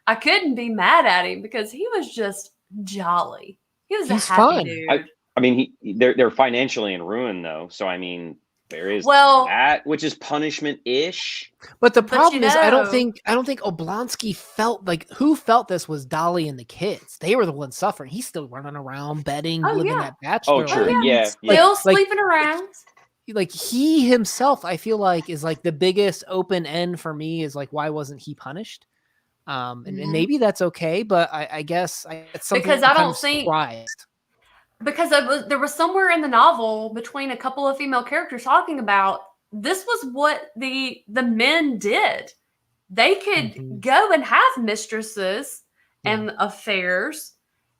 I couldn't be mad at him because he was just jolly. He was a happy dude. I mean, they're financially in ruin though. So I mean, there is Well- that, which is punishment-ish. But the But problem you is, I don't know- think Oblonsky felt like who felt this was Dolly and the kids. They were the ones suffering. He's still running around, betting, Oh, living yeah. that bachelor Oh, true. life. Yeah. Still sleeping around. Like he himself, I feel like is like the biggest open end for me is like, why wasn't he punished? And Mhm. maybe that's okay, but I guess it's something Because I'm I kind don't of think- surprised. Because there was somewhere in the novel between a couple of female characters talking about this was what the men did. They could Mhm. go and have mistresses and affairs,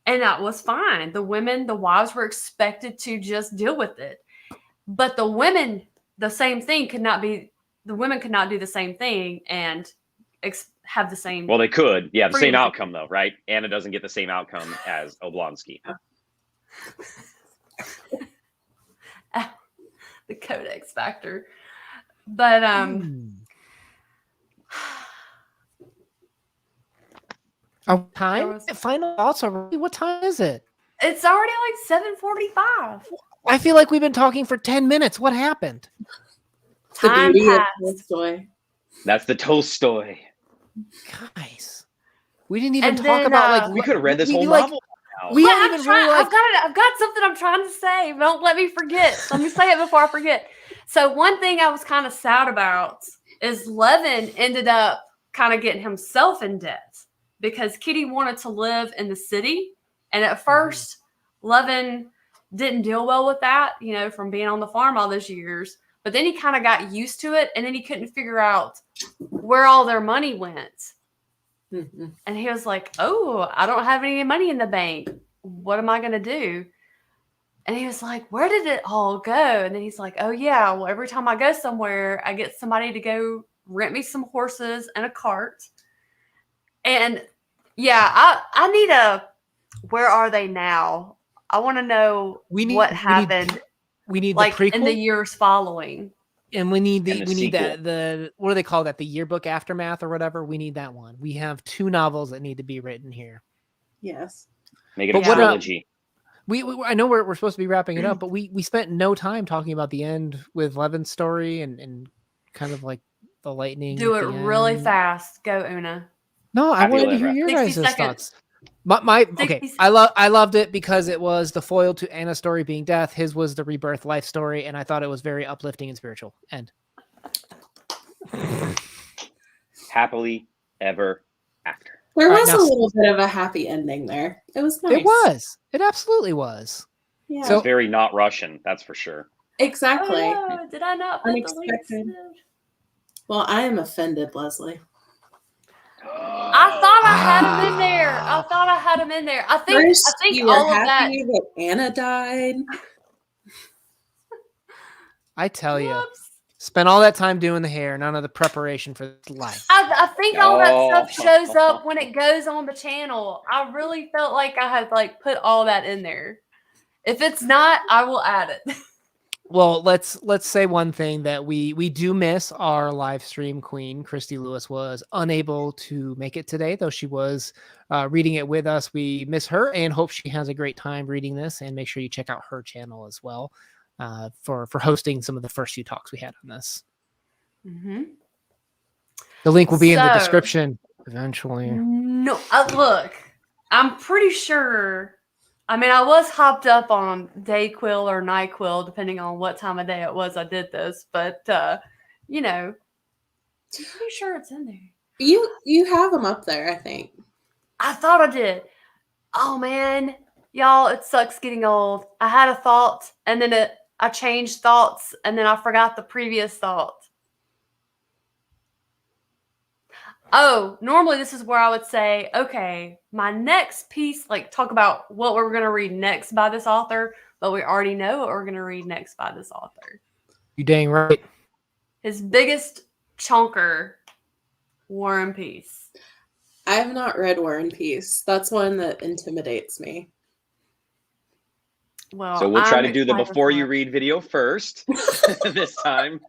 and that was fine. The wives were expected to just deal with it. But the women, the same thing could not be. The women could not do the same thing and have the same. Well, they could. Yeah, the same freedom. outcome though, right? Anna doesn't get the same outcome as Oblonsky. The Codex factor. But Oh, time? was- Final thoughts already? What time is it? it's already like 7:45. I feel like we've been talking for 10 minutes. What happened? It's the Time beauty of passed. Tolstoy. That's the Tolstoy. Guys, we didn't even And talk then, about like We could have read this we, whole like, novel now. we But haven't even really like I've got something I'm trying to say. Don't let me forget. Let me say it before I forget. So one thing I was kind of sad about is Levin ended up kind of getting himself in debt because Kitty wanted to live in the city. And at first, Levin didn't deal well with that, from being on the farm all those years. But then he kind of got used to it, and then he couldn't figure out where all their money went. Mhm. And he was like, oh, I don't have any money in the bank. What am I going to do? And he was like, where did it all go? And then he's like, oh, yeah, well, every time I go somewhere, I get somebody to go rent me some horses and a cart. And yeah, I need where are they now? I want to know what happened. We need like the prequel in the years following. and we need And the sequel. the what do they call that? The yearbook aftermath or whatever. We need that one. We have 2 novels that need to be written here. Yes. Make it But a what, trilogy. I know we're supposed to be wrapping it up, but we spent no time talking about the end with Levin's story and kind of like the lightning. Do at it the really end. fast. Go, Una. No, I Happy wanted to Live hear After. your 60 guys' seconds. thoughts. Okay. 60 I loved it because it was the foil to Anna's story being death. His was the rebirth life story, and I thought it was very uplifting and spiritual. End. Happily ever after. There All right, was now- a little bit of a happy ending there. It was nice. It was. It absolutely was. Yeah. So- It's very not Russian, that's for sure. Exactly. Oh, no. Did I not put the links? Unexpected. Well, I am offended, Leslie. I thought I had him in there. I First, think you were all of that. happy that Anna died. I tell you, Whoops. spent all that time doing the hair, none of the preparation for life. I think all that Oh. stuff shows up when it goes on the channel. I really felt like I had put all that in there. If it's not, I will add it. Well, let's say one thing that we do miss our live stream queen. Christy Lewis was unable to make it today, though she was reading it with us. We miss her and hope she has a great time reading this. And make sure you check out her channel as well for hosting some of the first few talks we had on this. Mm-hmm. The link will be in the So- description eventually. No, look, I'm pretty sure. I mean, I was hopped up on Dayquil or NyQuil, depending on what time of day it was I did this. But, I'm pretty sure it's in there. You have them up there, I think. I thought I did. Oh, man. Y'all, it sucks getting old. I had a thought, and then I changed thoughts, and then I forgot the previous thought. Oh, normally this is where I would say, okay, my next piece, talk about what we're going to read next by this author, but we already know what we're going to read next by this author. You dang right. His biggest chonker, War and Peace. I have not read War and Peace. That's one that intimidates me. Well, So we'll try I'm to do the excited before for you it. read video first this time.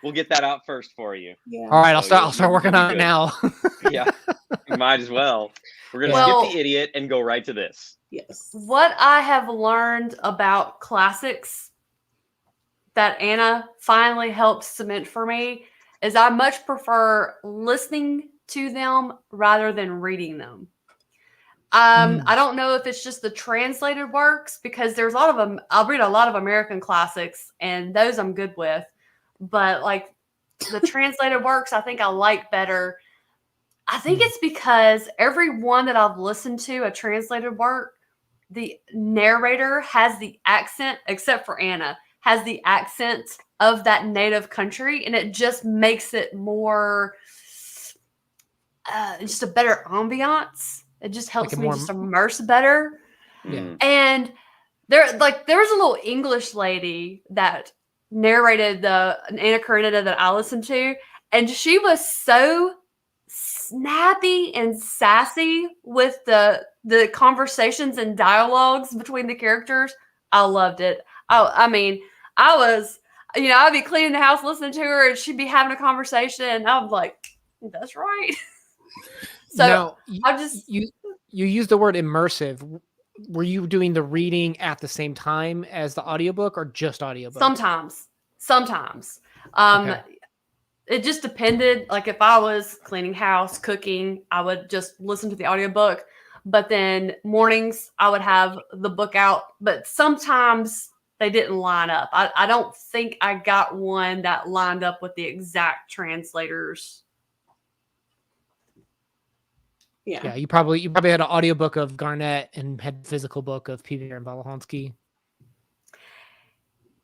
We'll get that out first for you. Yeah. All right, I'll So start working you'll on be it now. Yeah, you might as well. We're gonna Well- skip the idiot and go right to this. Yes. What I have learned about classics that Anna finally helped cement for me is I much prefer listening to them rather than reading them. I don't know if it's just the translated works, because there's a lot of them. I'll read a lot of American classics, and those I'm good with. But like the translated works, I think I like better. I think it's because every one that I've listened to, a translated work, the narrator has the accent, except for Anna, has the accent of that native country, and it just makes it more, just a better ambiance. It just helps me just immerse better. Yeah. And there was a little English lady that narrated the Anna Karenina that I listened to, and she was so snappy and sassy with the conversations and dialogues between the characters. I loved it. I mean, I was, I'd be cleaning the house listening to her, and she'd be having a conversation, and I was like, that's right. So now, I just you used the word immersive. Were you doing the reading at the same time as the audiobook, or just audiobook? Sometimes. Okay. It just depended. Like if I was cleaning house, cooking, I would just listen to the audiobook. But then mornings I would have the book out. But sometimes they didn't line up. I don't think I got one that lined up with the exact translators. Yeah, you probably had an audiobook of Garnett and had physical book of Peter and Valahonsky.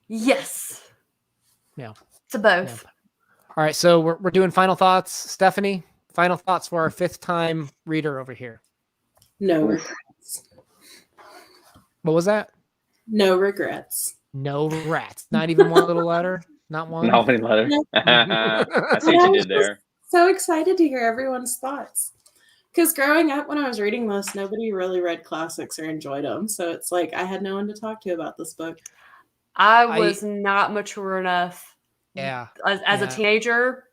Yes. Yeah. To both. Yeah. All right, so we're doing final thoughts. Stephanie, final thoughts for our 5th time reader over here. No regrets. What was that? No regrets. No rats. Not even one little letter? Not one? Not one letter. I see what you did there. So excited to hear everyone's thoughts. Because growing up, when I was reading this, nobody really read classics or enjoyed them. So it's like I had no one to talk to about this book. I was not mature enough. Yeah. As a teenager,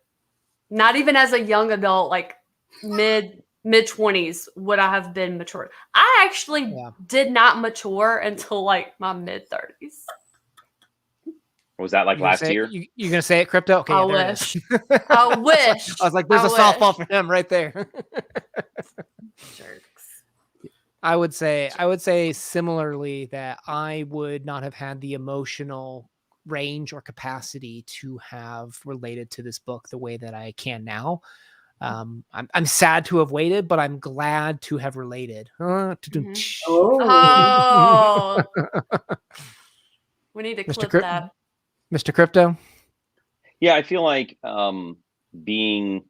not even as a young adult, like mid 20s, would I have been mature. I actually did not mature until like my mid 30s. Was that like last year? You're going to say it, Crypto? Okay. I wish. I wish. I was like, there's a softball for him right there. Jerks. I would say similarly that I would not have had the emotional range or capacity to have related to this book the way that I can now. I'm sad to have waited, but I'm glad to have related. Oh. We need to clip that. Mr. Crypto? Yeah, I feel like being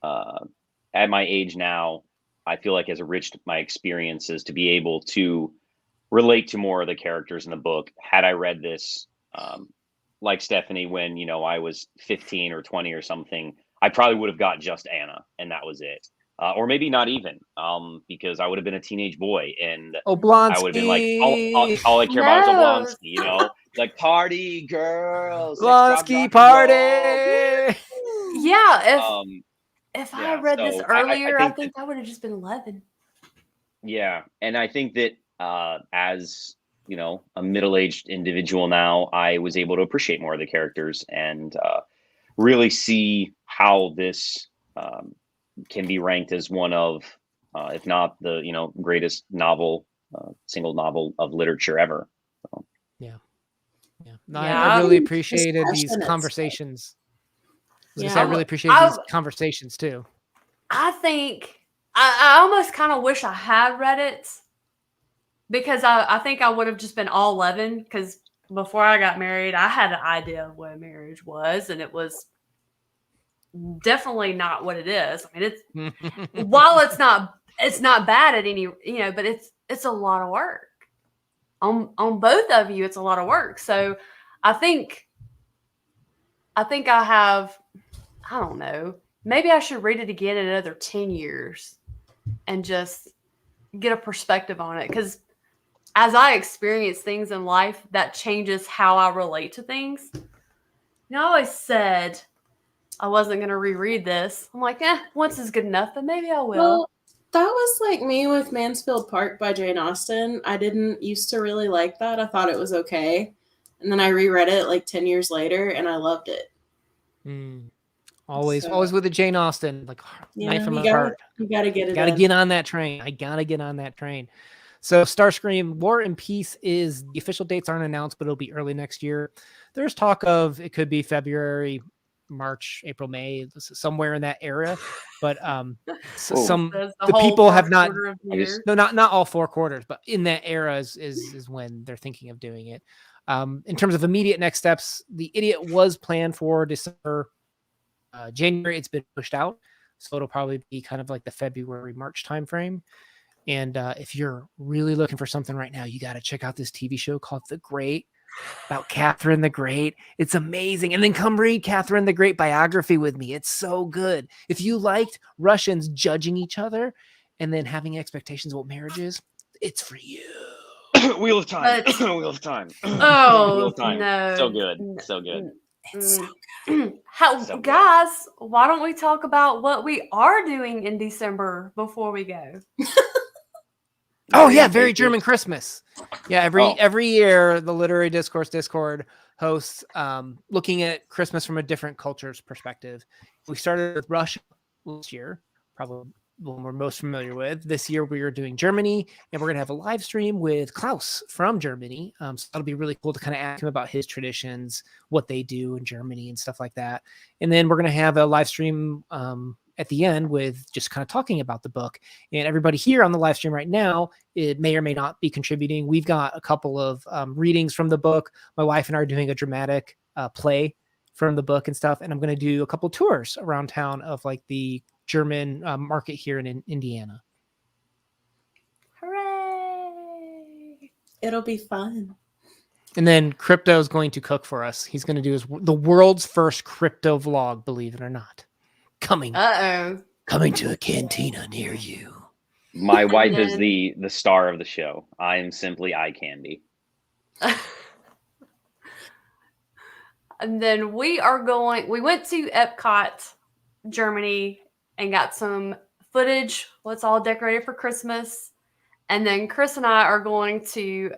at my age now, I feel like has enriched my experiences to be able to relate to more of the characters in the book. Had I read this, like Stephanie, when, I was 15 or 20 or something, I probably would have got just Anna, and that was it. Or maybe not even, because I would have been a teenage boy, and Oblonsky. I would have been like, all I care about is Oblonsky, like party girls, Oblonsky party. Yeah, if I had read this earlier, I think I would have just been 11. Yeah, and I think that as a middle-aged individual now, I was able to appreciate more of the characters and really see how this can be ranked as one of, if not the greatest novel, single novel of literature ever. So. Yeah. I really appreciated these conversations. I really appreciated these conversations too. I think I almost kind of wish I had read it, because I think I would have just been all 11, because before I got married, I had an idea of what a marriage was, and it was definitely not what it is. I mean, it's while it's not bad at any, but it's a lot of work on both of you. It's a lot of work. So I think I have, I don't know, maybe I should read it again in another 10 years and just get a perspective on it. Because as I experience things in life, that changes how I relate to things. I always said I wasn't going to reread this. I'm like, once is good enough, but maybe I will. Well, That was like me with Mansfield Park by Jane Austen. I didn't used to really like that. I thought it was okay. And then I reread it like 10 years later and I loved it. Always, So, always with the Jane Austen, like knife in my heart. You gotta get it. Gotta get on that train. I gotta get on that train. So Starscream War and Peace is the official dates aren't announced, but it'll be early next year. There's talk of it could be February, March, April, May, somewhere in that area. But the people have not. Not all 4 quarters, but in that era is when they're thinking of doing it. In terms of immediate next steps, The Idiot was planned for December, January. It's been pushed out, so it'll probably be kind of like the February, March timeframe. And if you're really looking for something right now, you got to check out this TV show called The Great, about Catherine the Great. It's amazing. And then come read Catherine the Great biography with me. It's so good. If you liked Russians judging each other and then having expectations of what marriage is, it's for you. Wheel of Time. Wheel of Time. Oh, Wheel of Time. no. So good. So good. It's so good. So good. Guys, why don't we talk about what we are doing in December before we go? Oh yeah, Very German Christmas. Yeah, every year the Literary Discourse Discord hosts looking at Christmas from a different culture's perspective. We started with Russia last year, probably the one we're most familiar with. This year we are doing Germany, and we're gonna have a live stream with Klaus from Germany. So that'll be really cool to kind of ask him about his traditions, what they do in Germany, and stuff like that. And then we're gonna have a live stream at the end with just kind of talking about the book. And everybody here on the live stream right now, it may or may not be contributing. We've got a couple of readings from the book. My wife and I are doing a dramatic play from the book and stuff. And I'm going to do a couple tours around town of like the German market here in Indiana. Hooray! It'll be fun. And then Crypto is going to cook for us. He's going to do the world's first crypto vlog, believe it or not. Coming to a cantina near you. My wife is the star of the show. I am simply eye candy. And then we went to Epcot, Germany, and got some footage. It's all decorated for Christmas. And then Chris and I are going to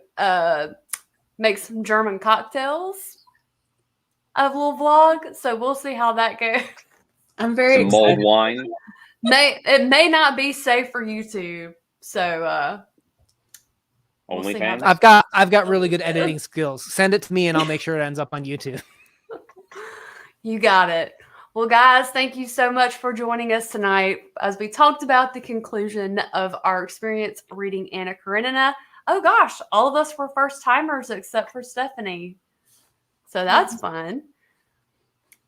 make some German cocktails. A little vlog. So we'll see how that goes. I'm very excited. Mulled wine. It may not be safe for YouTube, so OnlyFans. I've got really good editing skills. Send it to me, and I'll make sure it ends up on YouTube. You got it. Well, guys, thank you so much for joining us tonight as we talked about the conclusion of our experience reading Anna Karenina. Oh gosh, all of us were first timers except for Stephanie, so that's fun.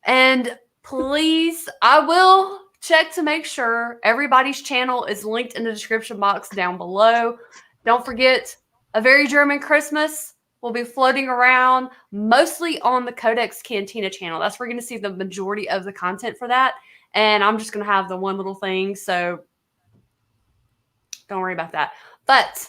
And please, I will check to make sure everybody's channel is linked in the description box down below. Don't forget, A Very German Christmas will be floating around mostly on the Codex Cantina channel. That's where you're going to see the majority of the content for that. And I'm just going to have the one little thing, so don't worry about that. But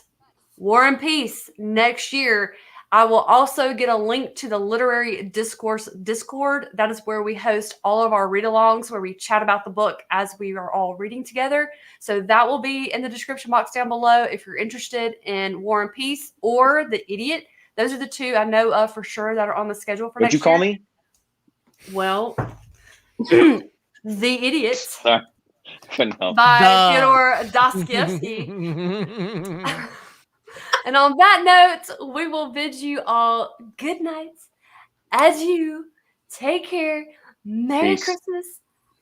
War and Peace next year. I will also get a link to the Literary Discourse Discord. That is where we host all of our read-alongs, where we chat about the book as we are all reading together. So that will be in the description box down below if you're interested in War and Peace or The Idiot. Those are the two I know of for sure that are on the schedule for next year. What'd you call me? Well, The Idiot. Sorry. Couldn't help. By Fyodor Dostoevsky. And on that note, we will bid you all good night. As you take care, Merry Peace. Christmas,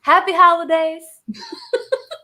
Happy Holidays.